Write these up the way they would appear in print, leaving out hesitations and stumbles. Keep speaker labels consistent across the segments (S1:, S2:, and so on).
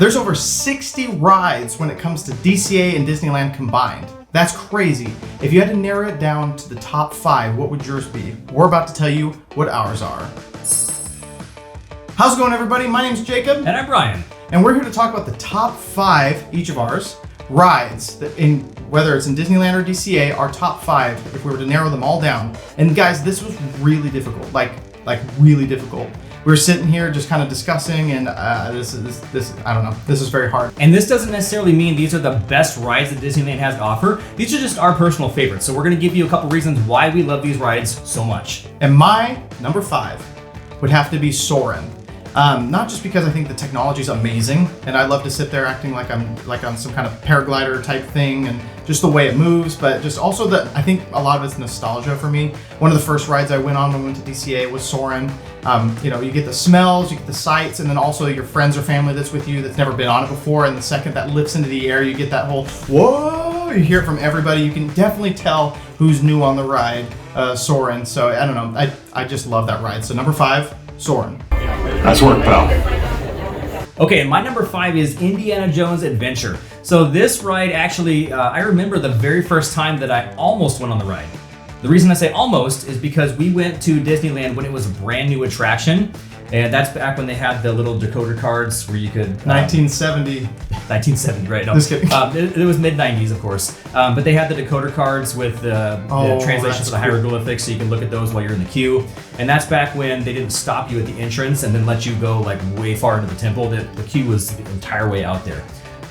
S1: There's over 60 rides when it comes to DCA and Disneyland combined. That's crazy. If you had to narrow it down to the top 5, what would yours be? We're about to tell you what ours are. How's it going, everybody? My name's Jacob.
S2: And I'm Brian.
S1: And we're here to talk about the top 5, each of ours, rides that whether it's in Disneyland or DCA, our top 5, if we were to narrow them all down. And guys, this was really difficult, like really difficult. We were sitting here just kind of discussing, and this I don't know, this is very hard.
S2: And this doesn't necessarily mean these are the best rides that Disneyland has to offer. These are just our personal favorites. So we're going to give you a couple reasons why we love these rides so much.
S1: And my number 5 would have to be Soarin'. Not just because I think the technology is amazing, and I love to sit there acting like I'm on some kind of paraglider type thing, and just the way it moves, but just also that I think a lot of it's nostalgia for me. One of the first rides I went on when we went to DCA was Soarin'. You get the smells, you get the sights, and then also your friends or family that's with you that's never been on it before, and the second that lifts into the air, you get that whole whoa, you hear it from everybody. You can definitely tell who's new on the ride, Soarin'. So I don't know, I just love that ride. So number 5, Soarin'.
S3: Nice work, pal.
S2: Okay, and my number 5 is Indiana Jones Adventure. So this ride actually, I remember the very first time that I almost went on the ride. The reason I say almost is because we went to Disneyland when it was a brand new attraction. And that's back when they had the little decoder cards where you could...
S1: 1970,
S2: right? No.
S1: Just kidding.
S2: It was mid-90s, of course. But they had the decoder cards with the translations of the hieroglyphics, so you can look at those while you're in the queue. And that's back when they didn't stop you at the entrance and then let you go like way far into the temple. The queue was the entire way out there.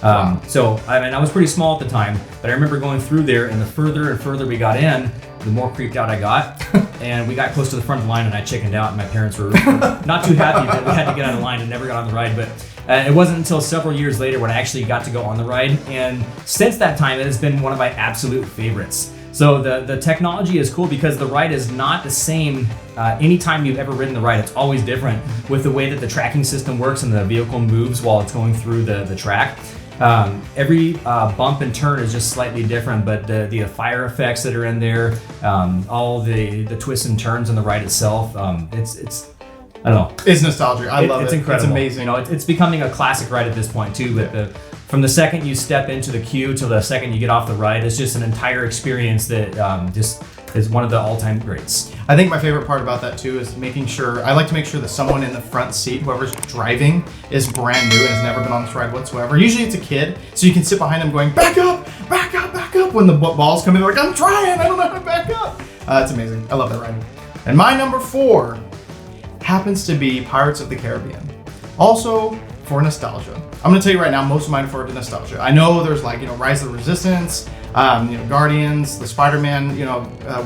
S1: Wow.
S2: So, I mean, I was pretty small at the time, but I remember going through there, and the further and further we got in, the more creeped out I got. And we got close to the front of the line, and I chickened out, and my parents were not too happy that we had to get on the line and never got on the ride. But it wasn't until several years later when I actually got to go on the ride. And since that time, it has been one of my absolute favorites. So the technology is cool because the ride is not the same anytime you've ever ridden the ride. It's always different with the way that the tracking system works and the vehicle moves while it's going through the track. Every bump and turn is just slightly different, but the fire effects that are in there, all the twists and turns in the ride itself, it's I don't know.
S1: It's nostalgic. I love it.
S2: It's incredible.
S1: It's amazing.
S2: You know, it's becoming a classic ride at this point too. But from the second you step into the queue till the second you get off the ride, it's just an entire experience that just is one of the all-time greats.
S1: I think my favorite part about that too is I like to make sure that someone in the front seat, whoever's driving, is brand new and has never been on this ride whatsoever. Usually it's a kid, so you can sit behind them going, back up, back up, back up, when the balls come in, like, I'm trying, I don't know how to back up. It's amazing. I love that ride. And my number 4 happens to be Pirates of the Caribbean. Also for nostalgia. I'm gonna tell you right now, most of mine are for nostalgia. I know there's Rise of the Resistance, Guardians, the Spider-Man,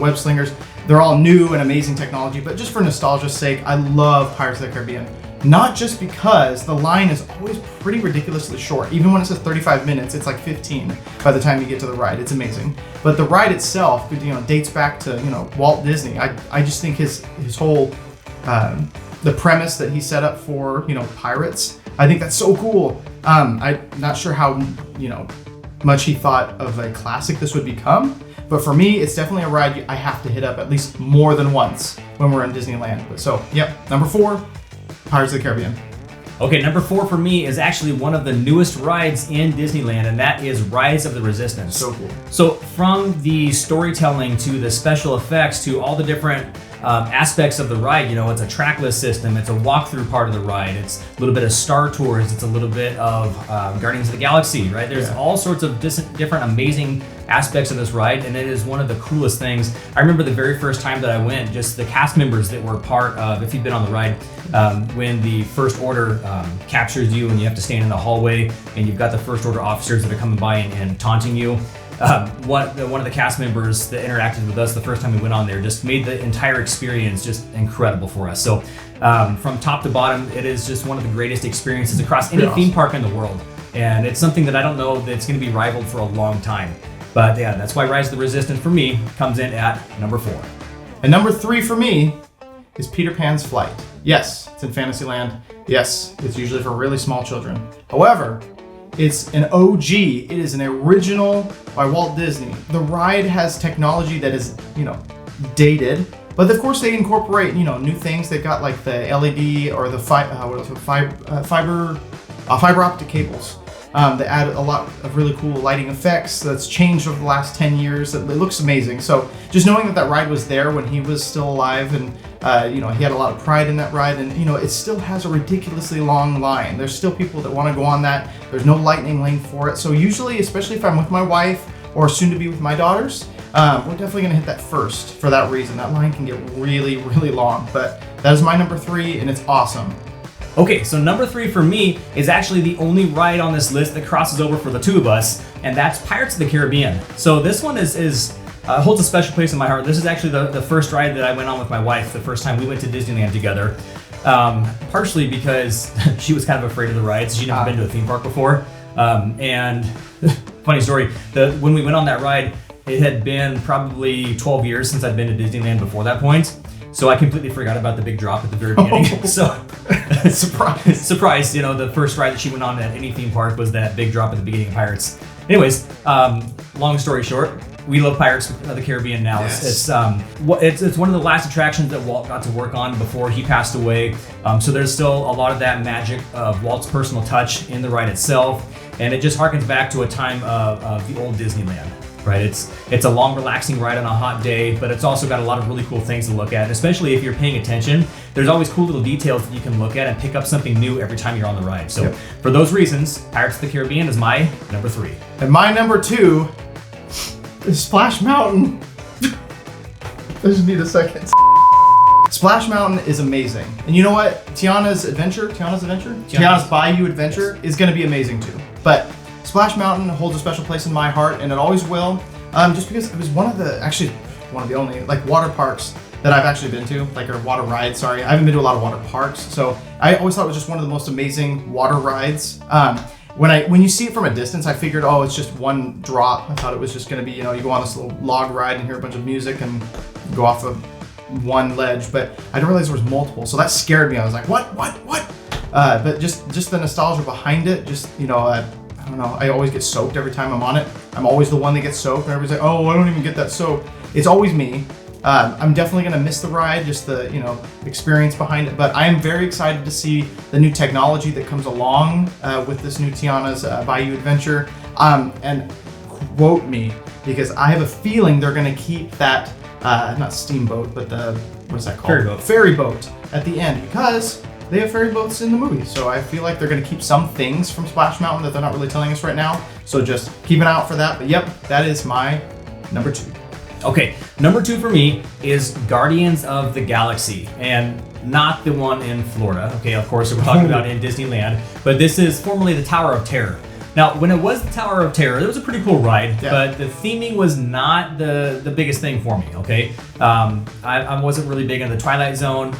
S1: web slingers. They're all new and amazing technology, but just for nostalgia's sake, I love Pirates of the Caribbean. Not just because the line is always pretty ridiculously short. Even when it says 35 minutes, it's like 15 by the time you get to the ride. It's amazing. But the ride itself, dates back to, Walt Disney. I just think his whole, the premise that he set up for, pirates, I think that's so cool. I'm not sure how, much he thought of a classic this would become, but for me, it's definitely a ride I have to hit up at least more than once when we're in Disneyland. But so, yep, number 4, Pirates of the Caribbean.
S2: Okay, number 4 for me is actually one of the newest rides in Disneyland, and that is Rise of the Resistance.
S1: So cool.
S2: So from the storytelling to the special effects to all the different aspects of the ride, it's a trackless system, it's a walkthrough part of the ride, it's a little bit of Star Tours, it's a little bit of Guardians of the Galaxy, right? There's all sorts of different amazing aspects of this ride, and it is one of the coolest things. I remember the very first time that I went, just the cast members that were part of, if you've been on the ride, when the First Order captures you and you have to stand in the hallway and you've got the First Order officers that are coming by and taunting you. One of the cast members that interacted with us the first time we went on there just made the entire experience just incredible for us. So from top to bottom, it is just one of the greatest experiences across any theme park in the world. And it's something that I don't know that's going to be rivaled for a long time. But yeah, that's why Rise of the Resistance for me comes in at number 4.
S1: And number 3 for me is Peter Pan's Flight. Yes, it's in Fantasyland. Yes, it's usually for really small children. However, it's an OG. It is an original by Walt Disney. The ride has technology that is, dated, but of course they incorporate, new things. They've got like the LED or the fiber fiber optic cables. They add a lot of really cool lighting effects that's changed over the last 10 years. It looks amazing. So just knowing that ride was there when he was still alive, and he had a lot of pride in that ride, and it still has a ridiculously long line. There's still people that want to go on that. There's no lightning lane for it. So usually, especially if I'm with my wife or soon to be with my daughters, we're definitely gonna hit that first for that reason. That line can get really, really long, but that is my number 3, and it's awesome.
S2: Okay, so number 3 for me is actually the only ride on this list that crosses over for the two of us, and that's Pirates of the Caribbean. So this one holds a special place in my heart. This is actually the first ride that I went on with my wife, the first time we went to Disneyland together. Partially because she was kind of afraid of the rides. She'd never been to a theme park before. And funny story, when we went on that ride, it had been probably 12 years since I'd been to Disneyland before that point. So I completely forgot about the big drop at the very beginning. So surprise, the first ride that she went on at any theme park was that big drop at the beginning of Pirates. Anyways, long story short, we love Pirates of the Caribbean now.
S1: Yes.
S2: It's one of the last attractions that Walt got to work on before he passed away. So there's still a lot of that magic of Walt's personal touch in the ride itself, and it just harkens back to a time of the old Disneyland. Right, it's a long, relaxing ride on a hot day, but it's also got a lot of really cool things to look at. And especially if you're paying attention, there's always cool little details that you can look at and pick up something new every time you're on the ride. So for those reasons, Pirates of the Caribbean is my number 3.
S1: And my number 2 is Splash Mountain. I just need a second. Splash Mountain is amazing. And you know what? Tiana's Bayou Adventure is going to be amazing too. But Splash Mountain holds a special place in my heart, and it always will. Just because it was one of the only water parks that I've actually been to, or water rides. Sorry, I haven't been to a lot of water parks, so I always thought it was just one of the most amazing water rides. When you see it from a distance, I figured, it's just one drop. I thought it was just going to be, you go on this little log ride and hear a bunch of music and go off of one ledge, but I didn't realize there was multiple, so that scared me. I was like, what? But just the nostalgia behind it, I don't know, I always get soaked every time I'm on it. I'm always the one that gets soaked, and everybody's like, I don't even get that soaked. It's always me. I'm definitely gonna miss the ride, just the experience behind it, but I am very excited to see the new technology that comes along with this new Tiana's Bayou Adventure. And quote me, because I have a feeling they're gonna keep that, not steamboat, but what is that called? Ferry boat at the end, because they have ferry boats in the movie. So I feel like they're going to keep some things from Splash Mountain that they're not really telling us right now. So just keep an eye out for that. But yep, that is my number 2.
S2: Okay, number 2 for me is Guardians of the Galaxy, and not the one in Florida. Okay, of course, we're talking about in Disneyland, but this is formerly the Tower of Terror. Now, when it was the Tower of Terror, it was a pretty cool ride, but the theming was not the biggest thing for me, okay? I wasn't really big on the Twilight Zone,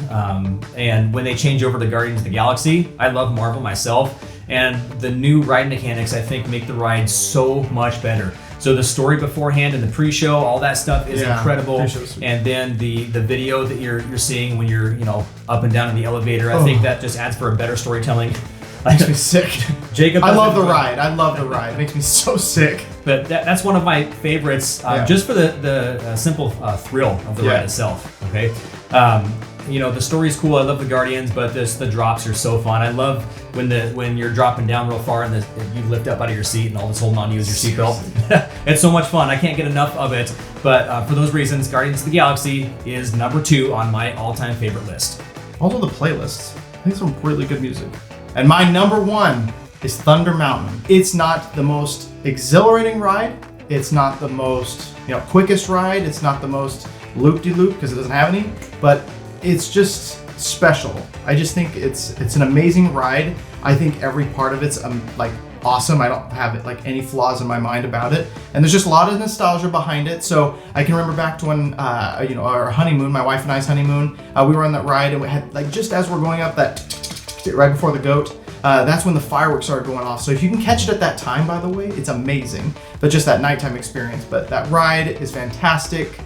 S2: and when they change over to Guardians of the Galaxy, I love Marvel myself, and the new ride mechanics, I think, make the ride so much better. So the story beforehand and the pre-show, all that stuff is incredible. And then the video that you're seeing when you're up and down in the elevator, I think that just adds for a better storytelling.
S1: Makes me sick.
S2: Jacob,
S1: I love the ride. It makes me so sick.
S2: But that's one of my favorites, just for the simple thrill of the ride itself. Okay, the story is cool. I love the Guardians, but the drops are so fun. I love when you're dropping down real far and you lift up out of your seat and all that's holding on to you is your seatbelt. It's so much fun. I can't get enough of it. But for those reasons, Guardians of the Galaxy is number 2 on my all-time favorite list.
S1: Also the playlists. I think some really good music. And my number 1 is Thunder Mountain. It's not the most exhilarating ride. It's not the most quickest ride. It's not the most loop-de-loop because it doesn't have any. But it's just special. I just think it's an amazing ride. I think every part of it's awesome. I don't have any flaws in my mind about it. And there's just a lot of nostalgia behind it. So I can remember back to when our honeymoon, my wife and I's honeymoon, we were on that ride, and we had just as we're going up that right before the goat, that's when the fireworks started going off. So if you can catch it at that time, by the way, it's amazing. But just that nighttime experience. But that ride is fantastic.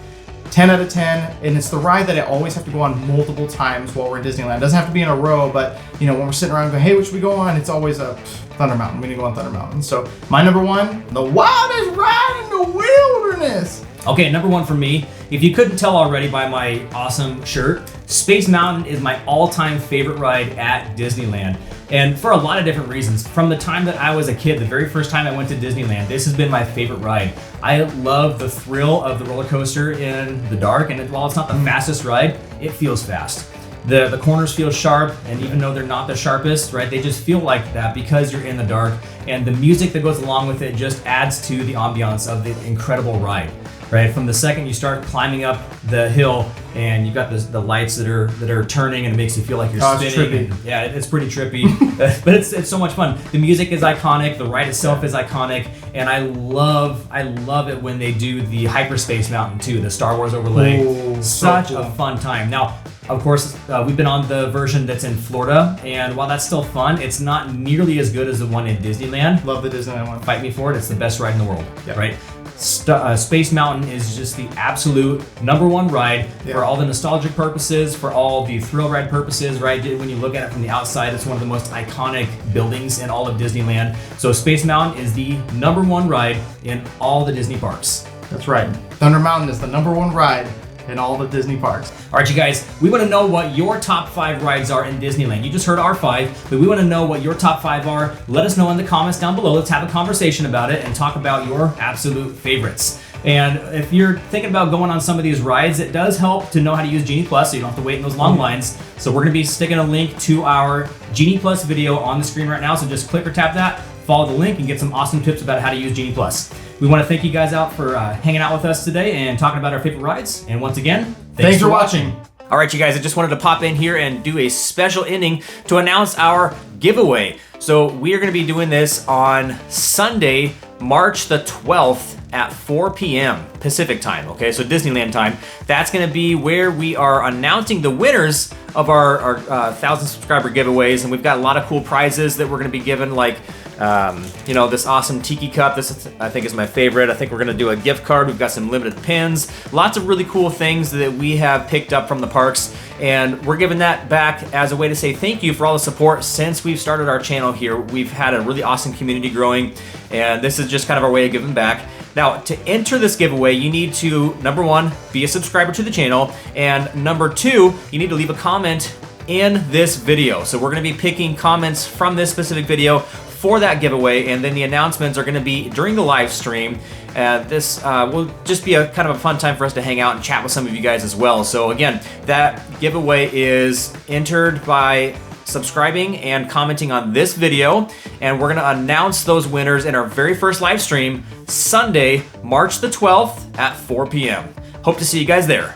S1: 10 out of 10, and it's the ride that I always have to go on multiple times while we're in Disneyland. It doesn't have to be in a row, but when we're sitting around going, hey, what should we go on? It's always a Thunder Mountain. We need to go on Thunder Mountain. So my number 1, the wildest ride in the wilderness.
S2: Okay, number 1 for me. If you couldn't tell already by my awesome shirt, Space Mountain is my all-time favorite ride at Disneyland. And for a lot of different reasons. From the time that I was a kid, the very first time I went to Disneyland, this has been my favorite ride. I love the thrill of the roller coaster in the dark, and while it's not the fastest ride, it feels fast. The corners feel sharp, and even though they're not the sharpest, right, they just feel like that because you're in the dark, and the music that goes along with it just adds to the ambiance of the incredible ride. Right, from the second you start climbing up the hill, and you've got the lights that are turning, and it makes you feel like you're spinning.
S1: It's trippy.
S2: Yeah, it's pretty trippy, but it's so much fun. The music is iconic, the ride itself is iconic, and I love it when they do the hyperspace mountain too, the Star Wars overlay.
S1: Ooh,
S2: Such
S1: so cool.
S2: a fun time. Now, of course, we've been on the version that's in Florida, and while that's still fun, it's not nearly as good as the one in Disneyland.
S1: Love the Disneyland one.
S2: Fight me for it. It's the best ride in the world,
S1: Yep.
S2: right? Space Mountain is just the absolute #1 ride for all the nostalgic purposes, for all the thrill ride purposes, right? When you look at it from the outside, it's one of the most iconic buildings in all of Disneyland. So Space Mountain is the #1 ride in all the Disney parks.
S1: That's right. Thunder Mountain is the #1 ride in all the Disney parks.
S2: All right, you guys, we want to know what your top 5 rides are in Disneyland. You just heard our 5, but we want to know what your top 5 are. Let us know in the comments down below. Let's have a conversation about it and talk about your absolute favorites. And if you're thinking about going on some of these rides, it does help to know how to use Genie Plus so you don't have to wait in those long lines. So we're going to be sticking a link to our Genie Plus video on the screen right now. So just click or tap that, follow the link, and get some awesome tips about how to use Genie Plus. We want to thank you guys out for hanging out with us today and talking about our favorite rides. And once again,
S1: Thanks for watching.
S2: All right, you guys, I just wanted to pop in here and do a special ending to announce our giveaway. So we are going to be doing this on Sunday, March the 12th at 4 p.m. Pacific time, okay? So Disneyland time. That's going to be where we are announcing the winners of our 1,000 subscriber giveaways, and we've got a lot of cool prizes that we're going to be giving, like this awesome tiki cup. This I think is my favorite. I think we're gonna do a gift card. We've got some limited pins, lots of really cool things that we have picked up from the parks, and we're giving that back as a way to say thank you for all the support since we've started our channel here. We've had a really awesome community growing, and this is just kind of our way of giving back. Now, to enter this giveaway, you need to, #1, be a subscriber to the channel, and #2, you need to leave a comment in this video. So we're gonna be picking comments from this specific video for that giveaway, and then the announcements are going to be during the live stream. This will just be a kind of a fun time for us to hang out and chat with some of you guys as well. So again, that giveaway is entered by subscribing and commenting on this video, and we're going to announce those winners in our very first live stream Sunday, March the 12th at 4 p.m. Hope to see you guys there.